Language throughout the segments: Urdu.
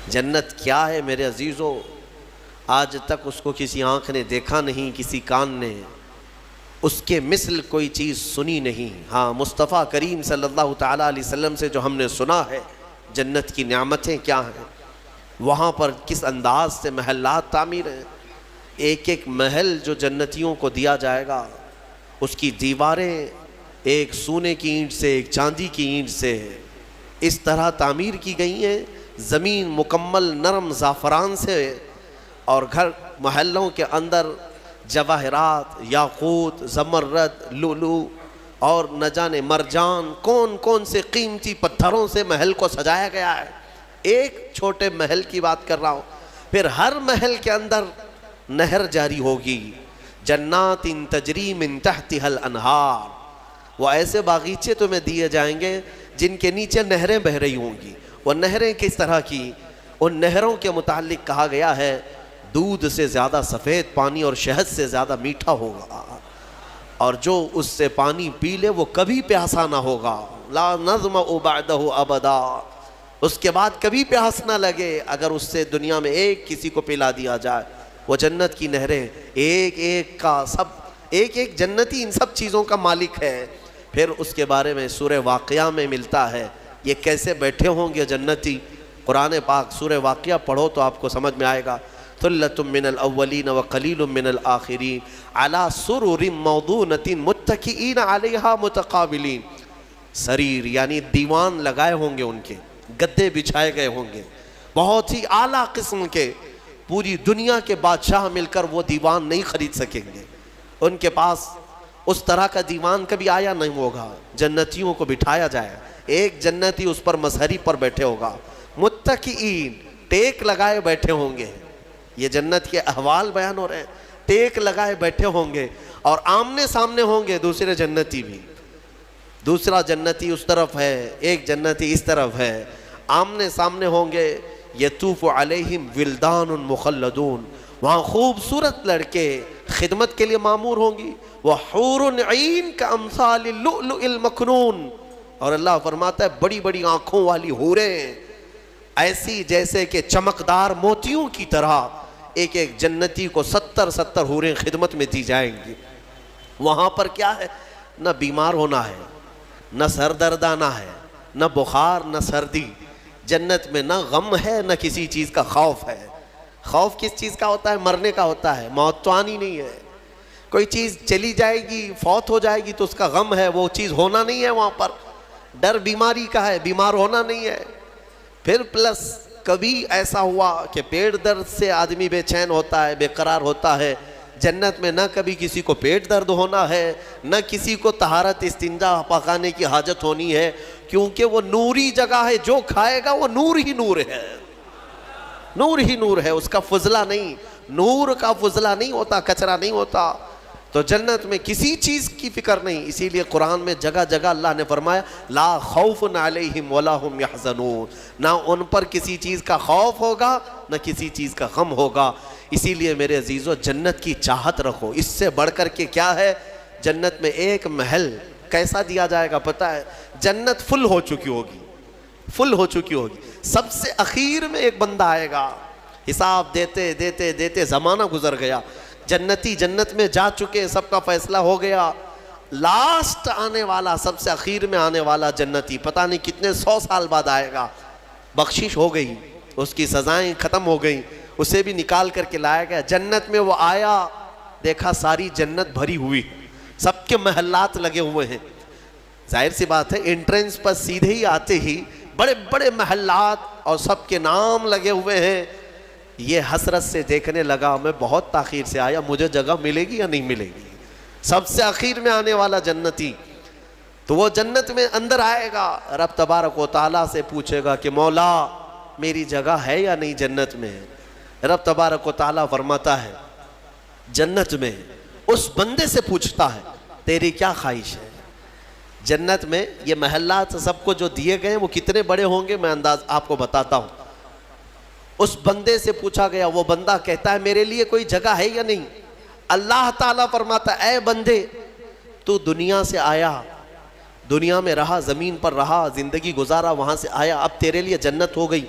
جنت کیا ہے میرے عزیزو، آج تک اس کو کسی آنکھ نے دیکھا نہیں، کسی کان نے اس کے مثل کوئی چیز سنی نہیں۔ ہاں، مصطفیٰ کریم صلی اللہ تعالیٰ علیہ وسلم سے جو ہم نے سنا ہے جنت کی نعمتیں کیا ہیں، وہاں پر کس انداز سے محلات تعمیر ہیں۔ ایک ایک محل جو جنتیوں کو دیا جائے گا، اس کی دیواریں ایک سونے کی اینٹ سے، ایک چاندی کی اینٹ سے اس طرح تعمیر کی گئی ہیں، زمین مکمل نرم زعفران سے، اور گھر محلوں کے اندر جواہرات، یاقوت، زمرد، لؤلؤ اور نہ جانے مرجان، کون کون سے قیمتی پتھروں سے محل کو سجایا گیا ہے۔ ایک چھوٹے محل کی بات کر رہا ہوں۔ پھر ہر محل کے اندر نہر جاری ہوگی، جنات تجری من تحتها الانہار، وہ ایسے باغیچے تمہیں دیے جائیں گے جن کے نیچے نہریں بہہ رہی ہوں گی۔ وہ نہریں کس طرح کی؟ ان نہروں کے متعلق کہا گیا ہے دودھ سے زیادہ سفید پانی اور شہد سے زیادہ میٹھا ہوگا، اور جو اس سے پانی پی لے وہ کبھی پیاسا نہ ہوگا، لا نظمأ بعدہ ابدا، اس کے بعد کبھی پیاس نہ لگے اگر اس سے دنیا میں ایک کسی کو پلا دیا جائے۔ وہ جنت کی نہریں، ایک ایک کا سب، ایک ایک جنتی ان سب چیزوں کا مالک ہے۔ پھر اس کے بارے میں سورہ واقعہ میں ملتا ہے یہ کیسے بیٹھے ہوں گے جنتی۔ قرآن پاک سورہ واقعہ پڑھو تو آپ کو سمجھ میں آئے گا۔ ثلۃ من الاولین وقلیل من الآخرین علی سرر موضونۃ متکئین علیہا متقابلین، سریر یعنی دیوان لگائے ہوں گے، ان کے گدے بچھائے گئے ہوں گے، بہت ہی اعلیٰ قسم کے، پوری دنیا کے بادشاہ مل کر وہ دیوان نہیں خرید سکیں گے، ان کے پاس اس طرح کا دیوان کبھی آیا نہیں ہوگا۔ جنتیوں کو بٹھایا جائے، ایک جنتی اس پر مظہری پر بیٹھے ہوگا، متکئین ٹیک لگائے بیٹھے ہوں گے۔ یہ جنت کے احوال بیان ہو رہے ہیں، ٹیک لگائے بیٹھے ہوں گے، اور آمنے سامنے ہوں گے دوسرے جنتی بھی، دوسرا جنتی اس طرف ہے، ایک جنتی اس طرف ہے، آمنے سامنے ہوں گے۔ یطوف علیہم ولدان مخلدون، وہاں خوبصورت لڑکے خدمت کے لیے معمور ہوں گی، وحور عین کامثال اللؤلؤ المکنون، اور اللہ فرماتا ہے بڑی بڑی آنکھوں والی حوریں، ایسی جیسے کہ چمکدار موتیوں کی طرح، ایک ایک جنتی کو 70 حوریں خدمت میں دی جائیں گی۔ وہاں پر کیا ہے؟ نہ بیمار ہونا ہے، نہ سر درد آنا ہے، نہ بخار، نہ سردی۔ جنت میں نہ غم ہے، نہ کسی چیز کا خوف ہے۔ خوف کس چیز کا ہوتا ہے؟ مرنے کا ہوتا ہے، موت تو آنی نہیں ہے۔ کوئی چیز چلی جائے گی، فوت ہو جائے گی تو اس کا غم ہے، وہ چیز ہونا نہیں ہے وہاں پر۔ ڈر بیماری کا ہے، بیمار ہونا نہیں ہے۔ پھر پلس کبھی ایسا ہوا کہ پیٹ درد سے آدمی بے چین ہوتا ہے، بے قرار ہوتا ہے، جنت میں نہ کبھی کسی کو پیٹ درد ہونا ہے، نہ کسی کو طہارت استنجا پکانے کی حاجت ہونی ہے، کیونکہ وہ نوری جگہ ہے، جو کھائے گا وہ نور ہی نور ہے، نور ہی نور ہے، اس کا فضلہ نہیں، نور کا فضلہ نہیں ہوتا، کچرا نہیں ہوتا۔ تو جنت میں کسی چیز کی فکر نہیں، اسی لیے قرآن میں جگہ جگہ اللہ نے فرمایا لا خوف علیہم ولا هم یحزنون، نہ ان پر کسی چیز کا خوف ہوگا، نہ کسی چیز کا غم ہوگا۔ اسی لیے میرے عزیزو جنت کی چاہت رکھو، اس سے بڑھ کر کے کیا ہے؟ جنت میں ایک محل کیسا دیا جائے گا پتہ ہے؟ جنت فل ہو چکی ہوگی، فل ہو چکی ہوگی، سب سے اخیر میں ایک بندہ آئے گا، حساب دیتے دیتے دیتے زمانہ گزر گیا، جنتی جنت میں جا چکے، سب کا فیصلہ ہو گیا، لاسٹ آنے والا، سب سے اخیر میں آنے والا جنتی پتہ نہیں کتنے 100 سال بعد آئے گا، بخشش ہو گئی، اس کی سزائیں ختم ہو گئیں، اسے بھی نکال کر کے لایا گیا۔ جنت میں وہ آیا، دیکھا ساری جنت بھری ہوئی، سب کے محلات لگے ہوئے ہیں، ظاہر سی بات ہے انٹرنس پر سیدھے ہی آتے ہی بڑے بڑے محلات اور سب کے نام لگے ہوئے ہیں۔ یہ حسرت سے دیکھنے لگا، میں بہت تاخیر سے آیا، مجھے جگہ ملے گی یا نہیں ملے گی؟ سب سے اخیر میں آنے والا جنتی، تو وہ جنت میں اندر آئے گا، رب تبارک و تعالیٰ سے پوچھے گا کہ مولا میری جگہ ہے یا نہیں جنت میں؟ رب تبارک و تعالیٰ فرماتا ہے جنت میں اس بندے سے پوچھتا ہے تیری کیا خواہش ہے؟ جنت میں یہ محلات سب کو جو دیے گئے وہ کتنے بڑے ہوں گے میں انداز آپ کو بتاتا ہوں۔ اس بندے سے پوچھا گیا، وہ بندہ کہتا ہے میرے لیے کوئی جگہ ہے یا نہیں؟ اللہ تعالیٰ فرماتا ہے اے بندے تو دنیا سے آیا، دنیا میں رہا، زمین پر رہا، زندگی گزارا، وہاں سے آیا، اب تیرے لیے جنت ہو گئی،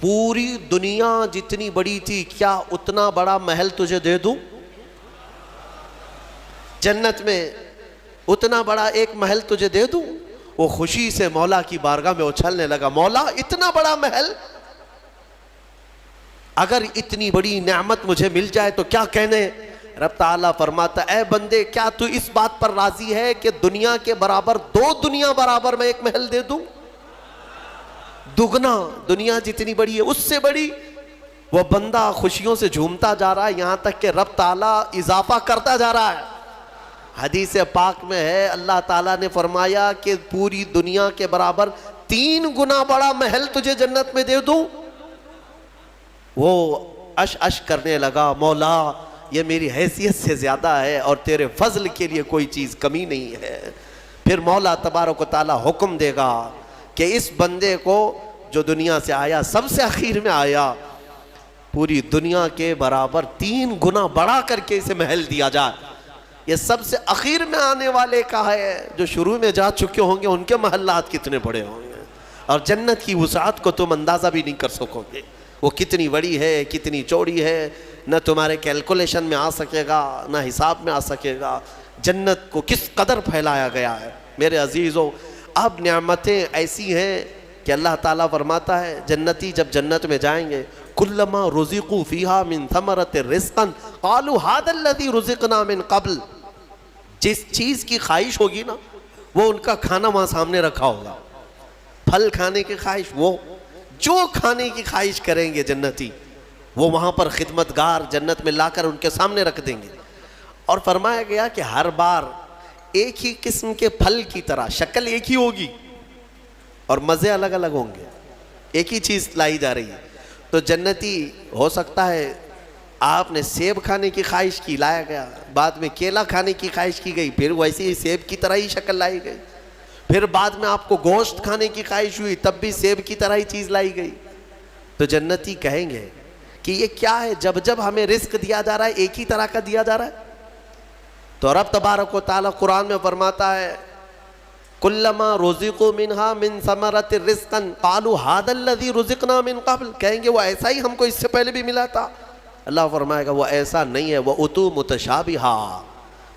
پوری دنیا جتنی بڑی تھی کیا اتنا بڑا محل تجھے دے دوں؟ جنت میں اتنا بڑا ایک محل تجھے دے دوں؟ وہ خوشی سے مولا کی بارگاہ میں اچھلنے لگا، مولا اتنا بڑا محل، اگر اتنی بڑی نعمت مجھے مل جائے تو کیا کہنے؟ رب تعالیٰ فرماتا، اے بندے کیا تو اس بات پر راضی ہے کہ دنیا کے برابر 2 دنیا برابر میں ایک محل دے دوں؟ دگنا، دنیا جتنی بڑی ہے اس سے بڑی۔ وہ بندہ خوشیوں سے جھومتا جا رہا ہے، یہاں تک کہ رب تعالیٰ اضافہ کرتا جا رہا ہے۔ حدیث پاک میں ہے اللہ تعالیٰ نے فرمایا کہ پوری دنیا کے برابر 3 گنا بڑا محل تجھے جنت میں دے دوں۔ وہ اش کرنے لگا، مولا یہ میری حیثیت سے زیادہ ہے اور تیرے فضل کے لیے کوئی چیز کمی نہیں ہے۔ پھر مولا تبارک و تعالیٰ حکم دے گا کہ اس بندے کو جو دنیا سے آیا سب سے اخیر میں آیا، پوری دنیا کے برابر 3 گنا بڑا کر کے اسے محل دیا جائے۔ یہ سب سے اخیر میں آنے والے کا ہے، جو شروع میں جا چکے ہوں گے ان کے محلات کتنے بڑے ہوں گے، اور جنت کی وسعت کو تم اندازہ بھی نہیں کر سکو گے، وہ کتنی بڑی ہے، کتنی چوڑی ہے، نہ تمہارے کیلکولیشن میں آ سکے گا، نہ حساب میں آ سکے گا۔ جنت کو کس قدر پھیلایا گیا ہے میرے عزیزوں۔ اب نعمتیں ایسی ہیں کہ اللہ تعالیٰ فرماتا ہے جنتی جب جنت میں جائیں گے، کلما رزقوا فیہا من ثمرۃ رزقا قالوا ھذا الذی رزقنا من قبل، جس چیز کی خواہش ہوگی نا وہ ان کا کھانا وہاں سامنے رکھا ہوگا۔ پھل کھانے کی خواہش، وہ جو کھانے کی خواہش کریں گے جنتی وہ وہاں پر خدمتگار جنت میں لا کر ان کے سامنے رکھ دیں گے۔ اور فرمایا گیا کہ ہر بار ایک ہی قسم کے پھل کی طرح شکل ایک ہی ہوگی اور مزے الگ الگ ہوں گے، ایک ہی چیز لائی جا رہی ہے۔ تو جنتی ہو سکتا ہے آپ نے سیب کھانے کی خواہش کی، لایا گیا، بعد میں کیلا کھانے کی خواہش کی گئی، پھر ویسے ہی سیب کی طرح ہی شکل لائی گئی، پھر بعد میں آپ کو گوشت کھانے کی خواہش ہوئی تب بھی سیب کی طرح ہی چیز لائی گئی۔ تو جنتی کہیں گے کہ یہ کیا ہے، جب جب ہمیں رزق دیا جا رہا ہے ایک ہی طرح کا دیا جا رہا ہے؟ تو رب تبارک و تعالیٰ قرآن میں فرماتا ہے کلما رزقوا منہا من ثمرۃ رزقا قالوا ھذا الذی رزقنا من قبل، کہیں گے وہ ایسا ہی ہم کو اس سے پہلے بھی ملا تھا۔ اللہ فرمائے گا وہ ایسا نہیں ہے، وہ اتو متشابہا،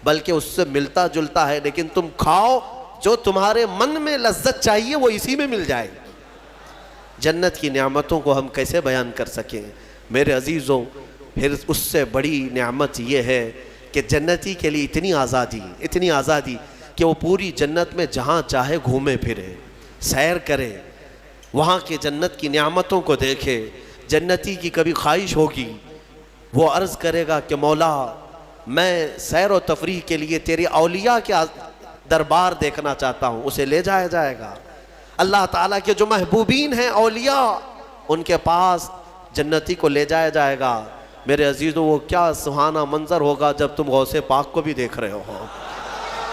بلکہ اس سے ملتا جلتا ہے، لیکن تم کھاؤ جو تمہارے من میں لذت چاہیے وہ اسی میں مل جائے گی۔ جنت کی نعمتوں کو ہم کیسے بیان کر سکیں میرے عزیزوں۔ پھر اس سے بڑی نعمت یہ ہے کہ جنتی کے لیے اتنی آزادی کہ وہ پوری جنت میں جہاں چاہے گھومے پھرے، سیر کرے، وہاں کے جنت کی نعمتوں کو دیکھے۔ جنتی کی کبھی خواہش ہوگی وہ عرض کرے گا کہ مولا میں سیر و تفریح کے لیے تیرے اولیاء کے دربار دیکھنا چاہتا ہوں، اسے لے جایا جائے گا۔ اللہ تعالیٰ کے جو محبوبین ہیں اولیاء، ان کے پاس جنتی کو لے جایا جائے گا۔ میرے عزیزوں وہ کیا سہانا منظر ہوگا جب تم غوث پاک کو بھی دیکھ رہے ہو،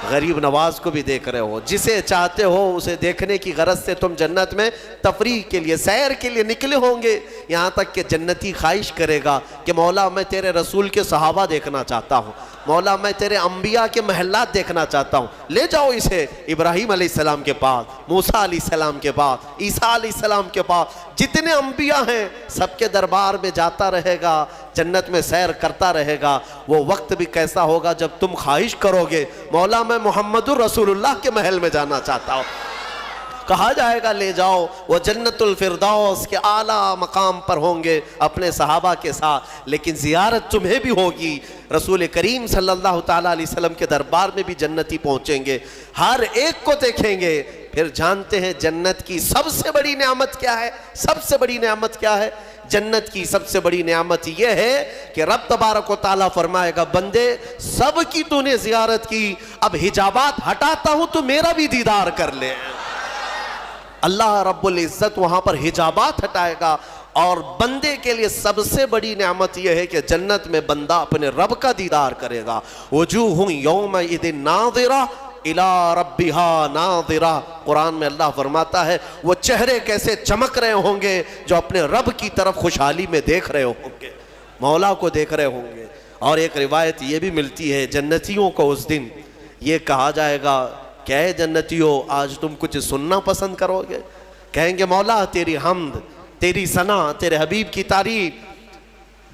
غریب نواز کو بھی دیکھ رہے ہو، جسے چاہتے ہو اسے دیکھنے کی غرض سے تم جنت میں تفریح کے لیے، سیر کے لیے نکلے ہوں گے، یہاں تک کہ جنتی خواہش کرے گا کہ مولا میں تیرے رسول کے صحابہ دیکھنا چاہتا ہوں، مولا میں تیرے انبیاء کے محلات دیکھنا چاہتا ہوں، لے جاؤ اسے ابراہیم علیہ السلام کے پاس، موسیٰ علیہ السلام کے پاس، عیسیٰ علیہ السلام کے پاس، جتنے انبیاء ہیں سب کے دربار میں جاتا رہے گا، جنت میں سیر کرتا رہے گا۔ وہ وقت بھی کیسا ہوگا جب تم خواہش کرو گے مولا میں محمد الرسول اللہ کے محل میں جانا چاہتا ہوں، کہا جائے گا لے جاؤ، وہ جنت الفردوس کے اعلیٰ مقام پر ہوں گے اپنے صحابہ کے ساتھ، لیکن زیارت تمہیں بھی ہوگی۔ رسول کریم صلی اللہ تعالیٰ علیہ وسلم کے دربار میں بھی جنتی پہنچیں گے، ہر ایک کو دیکھیں گے۔ پھر جانتے ہیں جنت کی سب سے بڑی نعمت کیا ہے؟ سب سے بڑی نعمت کیا ہے؟ جنت کی سب سے بڑی نعمت یہ ہے کہ رب تبارک و تعالیٰ فرمائے گا بندے سب کی تو نے زیارت کی، اب حجابات ہٹاتا ہوں تو میرا بھی دیدار کر لے۔ اللہ رب العزت وہاں پر حجابات ہٹائے گا، اور بندے کے لیے سب سے بڑی نعمت یہ ہے کہ جنت میں بندہ اپنے رب کا دیدار کرے گا۔ وجوہ یومئذ ناظرہ الی ربہا ناظرہ، قرآن میں اللہ فرماتا ہے وہ چہرے کیسے چمک رہے ہوں گے جو اپنے رب کی طرف خوشحالی میں دیکھ رہے ہوں گے، مولا کو دیکھ رہے ہوں گے۔ اور ایک روایت یہ بھی ملتی ہے جنتیوں کو اس دن یہ کہا جائے گا کہ اے جنتیوں آج تم کچھ سننا پسند کرو گے؟ کہیں گے مولا تیری حمد، تیری ثنا، تیرے حبیب کی تعریف۔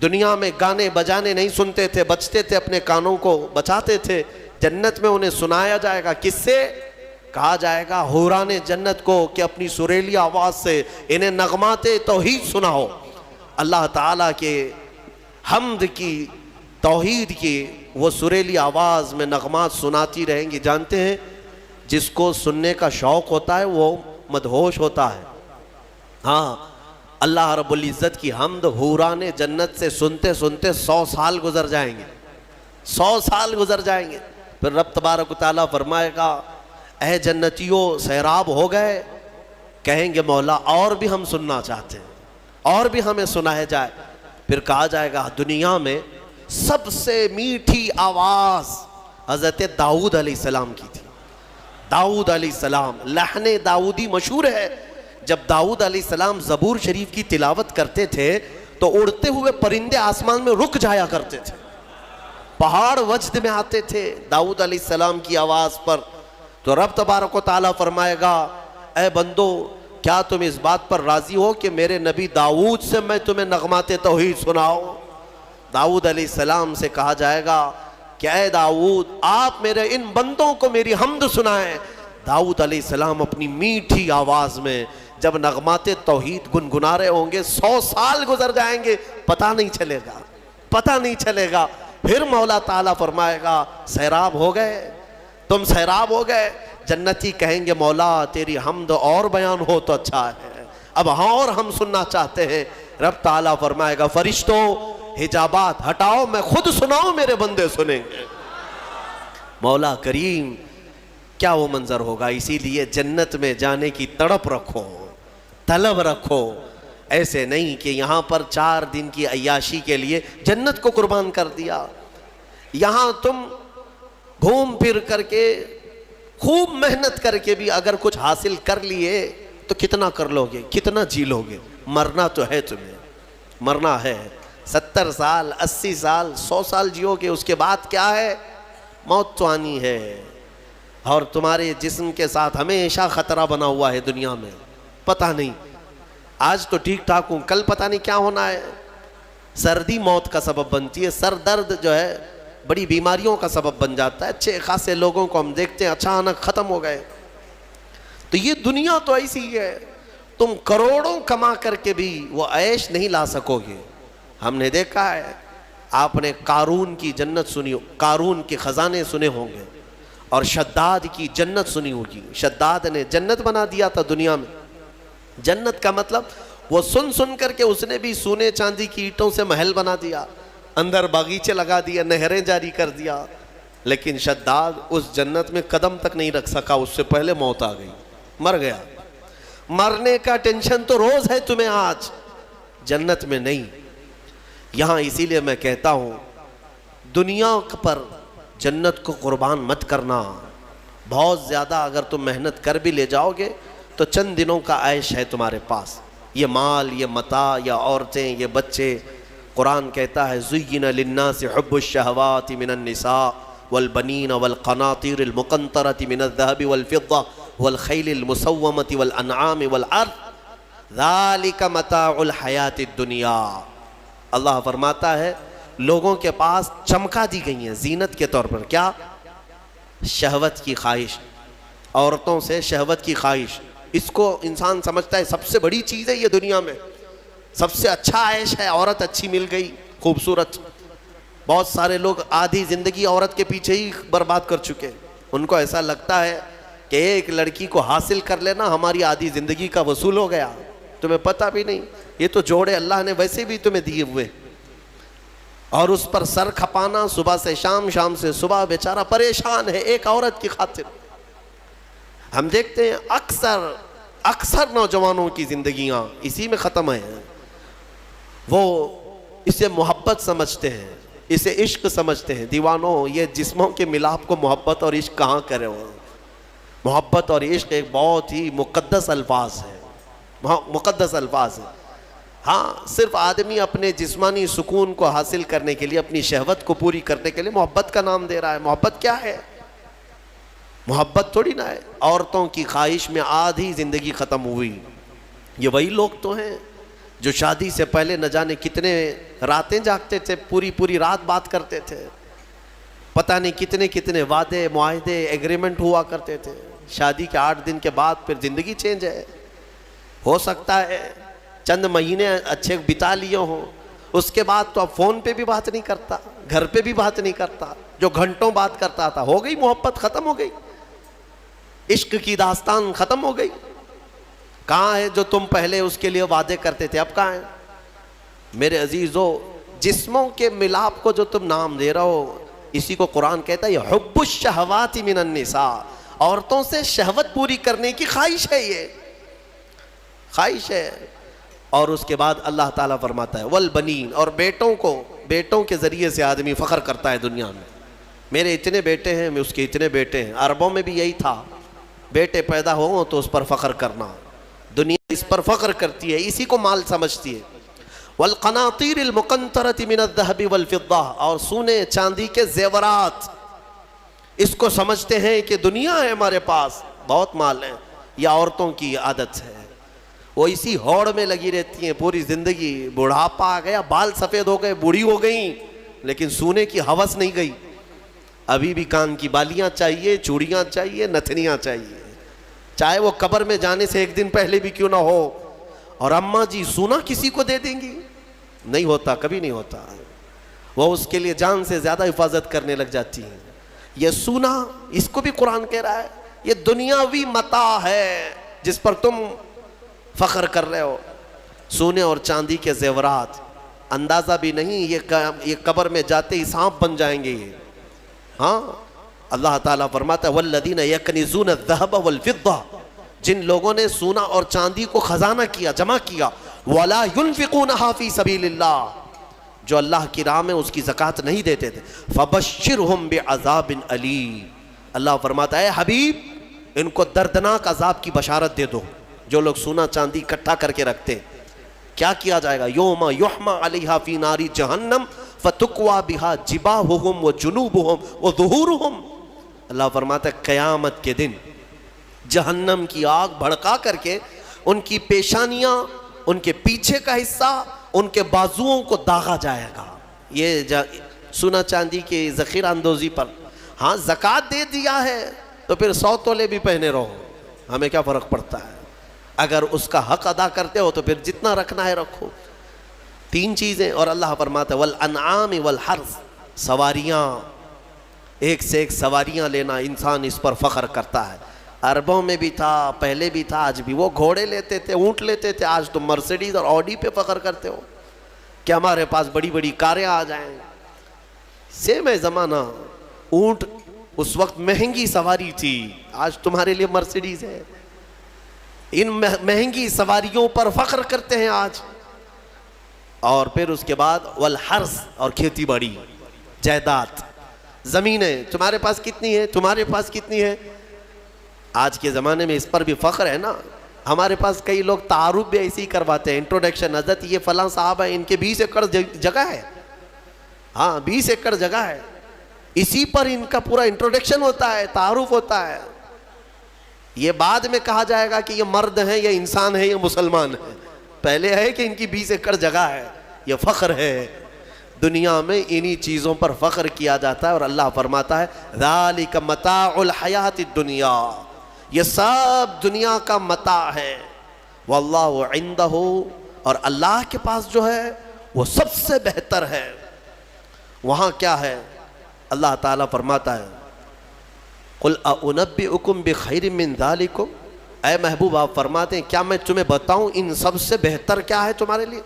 دنیا میں گانے بجانے نہیں سنتے تھے، بچتے تھے، اپنے کانوں کو بچاتے تھے۔ جنت میں انہیں سنایا جائے گا، کس سے؟ کہا جائے گا حوران جنت کو کہ اپنی سریلی آواز سے انہیں نغمات توحید سناؤ، اللہ تعالیٰ کے حمد کی، توحید کی وہ سریلی آواز میں نغمات سناتی رہیں گی۔ جانتے ہیں جس کو سننے کا شوق ہوتا ہے وہ مدہوش ہوتا ہے۔ ہاں، اللہ رب العزت کی حمد حوران جنت سے سنتے سنتے 100 سال گزر جائیں گے، 100 سال گزر جائیں گے۔ پھر رب تبارک و تعالیٰ فرمائے گا اے جنتیوں سیراب ہو گئے؟ کہیں گے مولا اور بھی ہم سننا چاہتے ہیں، اور بھی ہمیں سنایا جائے۔ پھر کہا جائے گا دنیا میں سب سے میٹھی آواز حضرت داؤد علیہ السلام کی تھی۔ داؤد علیہ السلام، لحن داؤدی مشہور ہے۔ جب داؤد علیہ السلام زبور شریف کی تلاوت کرتے تھے تو اڑتے ہوئے پرندے آسمان میں رک جایا کرتے تھے، پہاڑ وجد میں آتے تھے داؤد علیہ السلام کی آواز پر۔ تو رب تبارک و تعالیٰ فرمائے گا اے بندو کیا تم اس بات پر راضی ہو کہ میرے نبی داؤد سے میں تمہیں نغمات توحید سناؤں؟ داؤد علیہ السلام سے کہا جائے گا کہ اے داؤد آپ میرے ان بندوں کو میری حمد سنائیں۔ داؤد علیہ السلام اپنی میٹھی آواز میں جب نغمات توحید گنگنا رہے ہوں گے، 100 سال گزر جائیں گے، پتہ نہیں چلے گا، پتہ نہیں چلے گا۔ پھر مولا تعالیٰ فرمائے گا سیراب ہو گئے، تم سیراب ہو گئے؟ جنتی کہیں گے مولا تیری حمد اور بیان ہو تو اچھا ہے، اب ہاں اور ہم سننا چاہتے ہیں۔ رب تعالیٰ فرمائے گا فرشتوں حجابات ہٹاؤ، میں خود سناؤں میرے بندے سنیں گے۔ مولا کریم کیا وہ منظر ہوگا۔ اسی لیے جنت میں جانے کی تڑپ رکھو، طلب رکھو، ایسے نہیں کہ یہاں پر 4 دن کی عیاشی کے لیے جنت کو قربان کر دیا۔ یہاں تم گھوم پھر کر کے خوب محنت کر کے بھی اگر کچھ حاصل کر لیے تو کتنا کر لو گے، کتنا جی لو گے؟ مرنا تو ہے، تمہیں مرنا ہے۔ 70 سال 80 سال 100 سال جیو گے، اس کے بعد کیا ہے؟ موت تو آنی ہے، اور تمہارے جسم کے ساتھ ہمیشہ خطرہ بنا ہوا ہے دنیا میں۔ پتہ نہیں آج تو ٹھیک ٹھاک ہوں، کل پتہ نہیں کیا ہونا ہے۔ سردی موت کا سبب بنتی ہے، سر درد جو ہے بڑی بیماریوں کا سبب بن جاتا ہے۔ اچھے خاصے لوگوں کو ہم دیکھتے ہیں اچانک ختم ہو گئے۔ تو یہ دنیا تو ایسی ہی ہے، تم کروڑوں کما کر کے بھی وہ عیش نہیں لا سکو گے۔ ہم نے دیکھا ہے، آپ نے قارون کی جنت سنی، قارون کے خزانے سنے ہوں گے، اور شداد کی جنت سنی ہوگی۔ شداد نے جنت بنا دیا تھا دنیا میں۔ جنت کا مطلب وہ سن سن کر کے اس نے بھی سونے چاندی کی اینٹوں سے محل بنا دیا، اندر باغیچے لگا دیا، نہریں جاری کر دیا، لیکن شداد اس جنت میں قدم تک نہیں رکھ سکا، اس سے پہلے موت آ گئی، مر گیا۔ مرنے کا ٹینشن تو روز ہے تمہیں آج، جنت میں نہیں۔ یہاں اسی لیے میں کہتا ہوں دنیا پر جنت کو قربان مت کرنا۔ بہت زیادہ اگر تم محنت کر بھی لے جاؤ گے تو چند دنوں کا عیش ہے تمہارے پاس، یہ مال، یہ متاع، یا عورتیں، یہ بچے۔ قرآن کہتا ہے زُيِّنَ لِلنَّاسِ حُبُّ الشَّهَوَاتِ مِنَ النِّسَاءِ وَالْبَنِينَ وَالْقَنَاطِيرِ الْمُقَنطَرَةِ مِنَ الذَّهَبِ وَالْفِضَّةِ وَالْخَيْلِ الْمُسَوَّمَةِ وَالْأَنْعَامِ وَالْحَرْثِ ذَلِكَ مَتَاعُ الْحَيَاةِ الدُّنْيَا۔ اللہ فرماتا ہے لوگوں کے پاس چمکا دی گئی ہیں زینت کے طور پر، کیا؟ شہوت کی خواہش، عورتوں سے شہوت کی خواہش۔ اس کو انسان سمجھتا ہے سب سے بڑی چیز ہے یہ دنیا میں، سب سے اچھا عیش ہے، عورت اچھی مل گئی، خوبصورت۔ بہت سارے لوگ آدھی زندگی عورت کے پیچھے ہی برباد کر چکے، ان کو ایسا لگتا ہے کہ ایک لڑکی کو حاصل کر لینا ہماری آدھی زندگی کا وصول ہو گیا۔ تمہیں پتہ بھی نہیں، یہ تو جوڑے اللہ نے ویسے بھی تمہیں دیے ہوئے، اور اس پر سر کھپانا صبح سے شام، شام سے صبح، بیچارہ پریشان ہے ایک عورت کی خاطر۔ ہم دیکھتے ہیں اکثر نوجوانوں کی زندگیاں اسی میں ختم ہیں۔ وہ اسے محبت سمجھتے ہیں، اسے عشق سمجھتے ہیں۔ دیوانوں، یہ جسموں کے ملاپ کو محبت اور عشق کہاں کرے ہو؟ محبت اور عشق ایک بہت ہی مقدس الفاظ ہے، مقدس الفاظ ہے۔ ہاں، صرف آدمی اپنے جسمانی سکون کو حاصل کرنے کے لیے، اپنی شہوت کو پوری کرنے کے لیے محبت کا نام دے رہا ہے۔ محبت کیا ہے؟ محبت تھوڑی نہ ہے۔ عورتوں کی خواہش میں آدھی زندگی ختم ہوئی۔ یہ وہی لوگ تو ہیں جو شادی سے پہلے نہ جانے کتنے راتیں جاگتے تھے، پوری پوری رات بات کرتے تھے، پتہ نہیں کتنے کتنے وعدے معاہدے ایگریمنٹ ہوا کرتے تھے، شادی کے 8 دن کے بعد پھر زندگی چینج ہے. ہو سکتا ہے چند مہینے اچھے بتا لیے ہوں، اس کے بعد تو اب فون پہ بھی بات نہیں کرتا، گھر پہ بھی بات نہیں کرتا. جو گھنٹوں بات کرتا تھا، ہو گئی محبت ختم ہو گئی، عشق کی داستان ختم ہو گئی. کہاں ہے جو تم پہلے اس کے لیے وعدے کرتے تھے، اب کہاں ہے؟ میرے عزیزو، جسموں کے ملاپ کو جو تم نام دے رہے ہو، اسی کو قرآن کہتا ہے یہ حب الشہوات من النساء، عورتوں سے شہوت پوری کرنے کی خواہش ہے، یہ خواہش ہے. اور اس کے بعد اللہ تعالیٰ فرماتا ہے والبنین، اور بیٹوں کے ذریعے سے آدمی فخر کرتا ہے دنیا میں. میرے اتنے بیٹے ہیں، میں اس کے اتنے بیٹے ہیں. عربوں میں بھی یہی تھا، بیٹے پیدا ہوں تو اس پر فخر کرنا. دنیا اس پر فخر کرتی ہے، اسی کو مال سمجھتی ہے. والقناطیر المقنطرۃ من الذهب والفضہ، اور سونے چاندی کے زیورات، اس کو سمجھتے ہیں کہ دنیا ہے ہمارے پاس، بہت مال ہے. یہ عورتوں کی عادت ہے، وہ اسی ہوڑ میں لگی رہتی ہیں پوری زندگی. بڑھاپا آ گیا، بال سفید ہو گئے، بوڑھی ہو گئیں، لیکن سونے کی ہوس نہیں گئی. ابھی بھی کان کی بالیاں چاہیے، چوڑیاں چاہیے، نتھنیاں چاہیے، چاہے وہ قبر میں جانے سے 1 دن پہلے بھی کیوں نہ ہو. اور اماں جی سونا کسی کو دے دیں گی؟ نہیں ہوتا، کبھی نہیں ہوتا. وہ اس کے لیے جان سے زیادہ حفاظت کرنے لگ جاتی ہیں. یہ سونا، اس کو بھی قرآن کہہ رہا ہے یہ دنیاوی متاع ہے جس پر تم فخر کر رہے ہو. سونے اور چاندی کے زیورات، اندازہ بھی نہیں یہ قبر میں جاتے ہی سانپ بن جائیں گے یہ. ہاں، اللہ تعالیٰ فرماتا ہے والذین یکنزون الذہب والفضہ، جن لوگوں نے سونا اور چاندی کو خزانہ کیا، جمع کیا، ولا ينفقونها فی سبیل اللہ، جو اللہ کی راہ میں اس کی زکوٰۃ نہیں دیتے تھے، فبشرہم بعذاب علیم، اللہ فرماتا ہے حبیب ان کو دردناک عذاب کی بشارت دے دو. جو لوگ سونا چاندی اکٹھا کر کے رکھتے، کیا کیا جائے گا؟ یوم یحمى علیہا فی نار جہنم فتکوی بہا جباہہم وجنوبہم وظہورہم. اللہ فرماتا ہے قیامت کے دن جہنم کی آگ بھڑکا کر کے ان کی پیشانیاں، ان کے پیچھے کا حصہ، ان کے بازوؤں کو داغا جائے گا. یہ سونا چاندی کی ذخیرہ اندوزی پر. ہاں زکوٰۃ دے دیا ہے تو پھر 100 تولے بھی پہنے رہو، ہمیں کیا فرق پڑتا ہے؟ اگر اس کا حق ادا کرتے ہو تو پھر جتنا رکھنا ہے رکھو. 3 چیزیں. اور اللہ فرماتا ہے والانعام والحرث، سواریاں، ایک سے ایک سواریاں لینا، انسان اس پر فخر کرتا ہے. عربوں میں بھی تھا، پہلے بھی تھا، آج بھی. وہ گھوڑے لیتے تھے، اونٹ لیتے تھے. آج تم مرسیڈیز اور آڈی پہ فخر کرتے ہو کہ ہمارے پاس بڑی بڑی کاریں آ جائیں. سیم ہے زمانہ. اونٹ اس وقت مہنگی سواری تھی، آج تمہارے لیے مرسیڈیز ہے. ان مہنگی سواریوں پر فخر کرتے ہیں آج. اور پھر اس کے بعد والحرث، اور کھیتی باڑی، جائیداد، زمینیں. تمہارے پاس کتنی ہے؟ تمہارے پاس کتنی ہے؟ آج کے زمانے میں اس پر بھی فخر ہے نا. ہمارے پاس کئی لوگ تعارف بھی ایسے ہی کرواتے ہیں، انٹروڈکشن، حضرت یہ فلاں صاحب ہے، ان کے 20 ایکڑ جگہ ہے. ہاں 20 ایکڑ جگہ ہے. اسی پر ان کا پورا انٹروڈکشن ہوتا ہے، تعارف ہوتا ہے. یہ بعد میں کہا جائے گا کہ یہ مرد ہیں، یہ انسان ہے، یہ مسلمان ہے. پہلے ہے کہ ان کی 20 ایکڑ جگہ ہے. یہ فخر ہے. دنیا میں انہی چیزوں پر فخر کیا جاتا ہے. اور اللہ فرماتا ہے ذالک متاع الحیات الدنیا، یہ سب دنیا کا متاع ہے. واللہ عندہ، اور اللہ کے پاس جو ہے وہ سب سے بہتر ہے. وہاں کیا ہے؟ اللہ تعالیٰ فرماتا ہے قل اُنَبِّئُكُمْ بِخَيْرٍ مِّن ذَلِكُمْ، اے محبوب آپ فرماتے ہیں کیا میں تمہیں بتاؤں ان سب سے بہتر کیا ہے تمہارے لیے؟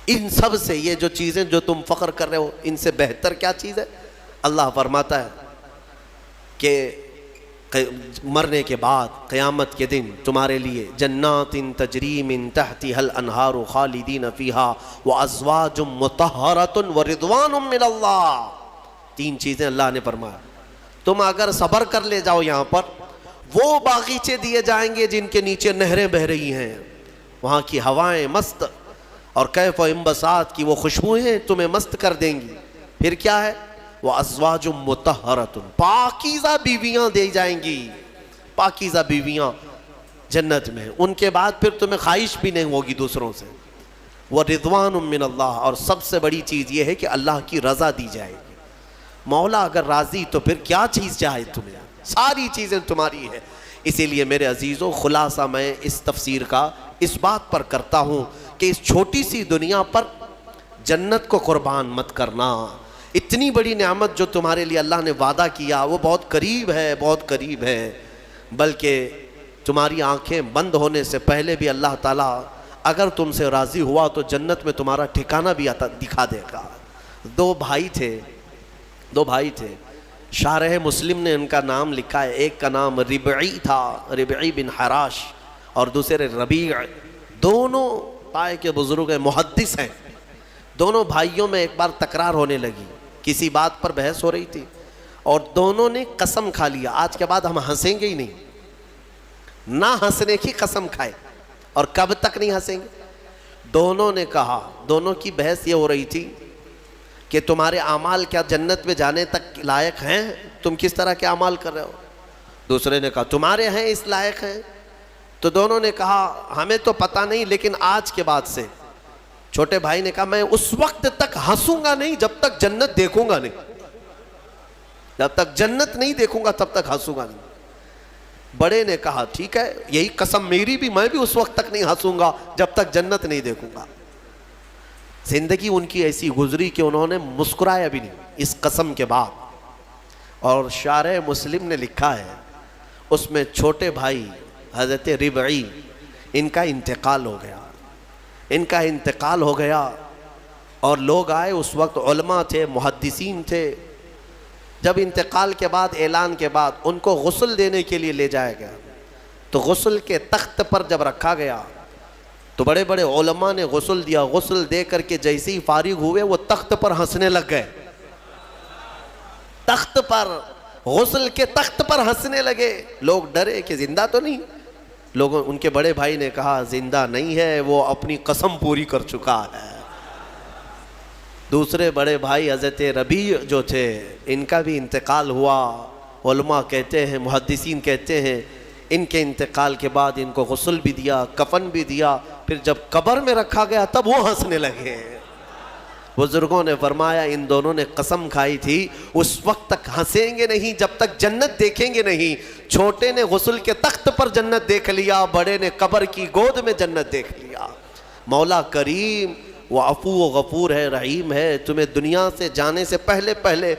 ان سب سے، یہ جو چیزیں جو تم فخر کر رہے ہو، ان سے بہتر کیا چیز ہے؟ اللہ فرماتا ہے کہ مرنے کے بعد قیامت کے دن تمہارے لیے جنات تجری من تحتها الانہار خالدین فیہا وازواج مطہرۃ ورضوان من اللہ. 3 چیزیں اللہ نے فرمایا. تم اگر صبر کر لے جاؤ یہاں پر، وہ باغیچے دیے جائیں گے جن کے نیچے نہریں بہہ رہی ہیں، وہاں کی ہوائیں مست، اور کیف و انبساط کی وہ خوشبوئیں تمہیں مست کر دیں گی. پھر کیا ہے؟ وَأَزْوَاجٌ مُطَهَّرَةٌ، پاکیزہ بیویاں دی جائیں گی. پاکیزہ بیویاں جنت میں، ان کے بعد پھر تمہیں خواہش بھی نہیں ہوگی دوسروں سے. وَرِضْوَانٌ مِّنَ اللَّهِ، اور سب سے بڑی چیز یہ ہے کہ اللہ کی رضا دی جائے گی. مولا اگر راضی تو پھر کیا چیز چاہے تمہیں، ساری چیزیں تمہاری ہیں. اسی لیے میرے عزیزوں خلاصہ میں اس تفسیر کا اس بات پر کرتا ہوں کہ اس چھوٹی سی دنیا پر جنت کو قربان مت کرنا. اتنی بڑی نعمت جو تمہارے لیے اللہ نے وعدہ کیا وہ بہت قریب ہے، بہت قریب ہے. بلکہ تمہاری آنکھیں بند ہونے سے پہلے بھی اللہ تعالیٰ اگر تم سے راضی ہوا تو جنت میں تمہارا ٹھکانہ بھی دکھا دے گا. دو بھائی تھے شارح مسلم نے ان کا نام لکھا ہے. ایک کا نام ربعی تھا، ربعی بن حراش، اور دوسرے ربیع. دونوں پائے کے بزرگ ہیں، محدث ہیں. دونوں بھائیوں میں ایک بار تکرار ہونے لگی، کسی بات پر بحث ہو رہی تھی اور دونوں نے قسم کھا لیا آج کے بعد ہم ہنسیں گے ہی نہیں. نہ ہنسنے کی قسم کھائے. اور کب تک نہیں ہنسیں گے؟ دونوں نے کہا، دونوں کی بحث یہ ہو رہی تھی کہ تمہارے اعمال کیا جنت میں جانے تک لائق ہیں؟ تم کس طرح کے اعمال کر رہے ہو؟ دوسرے نے کہا تمہارے ہیں اس لائق ہیں. تو دونوں نے کہا ہمیں تو پتہ نہیں، لیکن آج کے بعد سے. چھوٹے بھائی نے کہا میں اس وقت تک ہنسوں گا نہیں جب تک جنت دیکھوں گا نہیں. جب تک جنت نہیں دیکھوں گا تب تک ہنسوں گا نہیں. بڑے نے کہا ٹھیک ہے یہی قسم میری بھی، میں بھی اس وقت تک نہیں ہنسوں گا جب تک جنت نہیں دیکھوں گا. زندگی ان کی ایسی گزری کہ انہوں نے مسکرایا بھی نہیں اس قسم کے بعد. اور شارح مسلم نے لکھا ہے اس میں چھوٹے بھائی حضرت ربعی ان کا انتقال ہو گیا. اور لوگ آئے، اس وقت علماء تھے، محدثین تھے. جب انتقال کے بعد، اعلان کے بعد ان کو غسل دینے کے لیے لے جایا گیا تو غسل کے تخت پر جب رکھا گیا تو بڑے بڑے علماء نے غسل دیا. غسل دے کر کے جیسے ہی فارغ ہوئے وہ تخت پر ہنسنے لگ گئے. تخت پر، غسل کے تخت پر ہنسنے لگے. لوگ ڈرے کہ زندہ تو نہیں. لوگوں، ان کے بڑے بھائی نے کہا زندہ نہیں ہے، وہ اپنی قسم پوری کر چکا ہے. دوسرے بڑے بھائی حضرت ربیع جو تھے ان کا بھی انتقال ہوا. علماء کہتے ہیں، محدثین کہتے ہیں ان کے انتقال کے بعد ان کو غسل بھی دیا، کفن بھی دیا. پھر جب قبر میں رکھا گیا تب وہ ہنسنے لگے. بزرگوں نے فرمایا ان دونوں نے قسم کھائی تھی اس وقت تک ہنسیں گے نہیں جب تک جنت دیکھیں گے نہیں. چھوٹے نے غسل کے تخت پر جنت دیکھ لیا، بڑے نے قبر کی گود میں جنت دیکھ لیا. مولا کریم وہ عفو و غفور ہے، رحیم ہے. تمہیں دنیا سے جانے سے پہلے